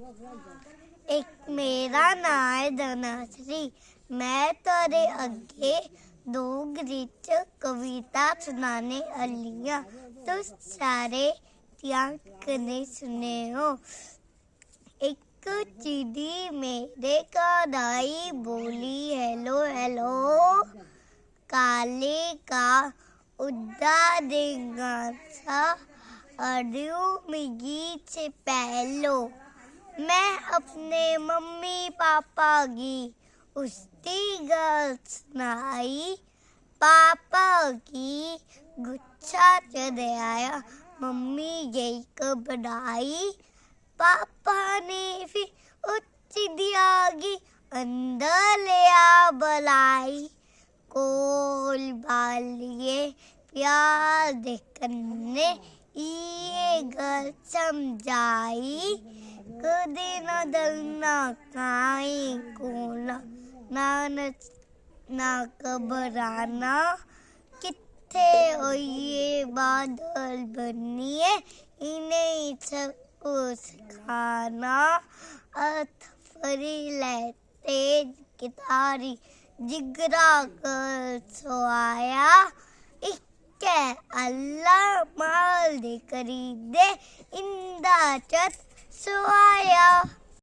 एक मेरा नाम है धनश्री। मैं तेरे अगे दो गीत कविता सुनाने अलिया। तो सारे ध्यान कने सुने हो। एक चिड़ी मेरे घर आई, बोली हेलो हेलो। काले का उड़ा देगा सा, अड़ू मिगी से पहलो। मैं अपने मम्मी पापा की उसकी गल सुनाई। पापा की गुस्सा चढ़ आया, मम्मी गई घबराई। पापा ने फिर उस चिड़िया की अंदर ले आ बुलाई। कोल बालिए प्यार देखने ये गल समझाई। कदे न डरना काई कोना, ना घबराना। किथे होइए बादल बनिए, इन्हें सबको सिखाना। अर्थ फरी लेते कितारी, जिगरा कर सोया। इक्के अल्लाह माल दे करी दे, इंदा चत सोया।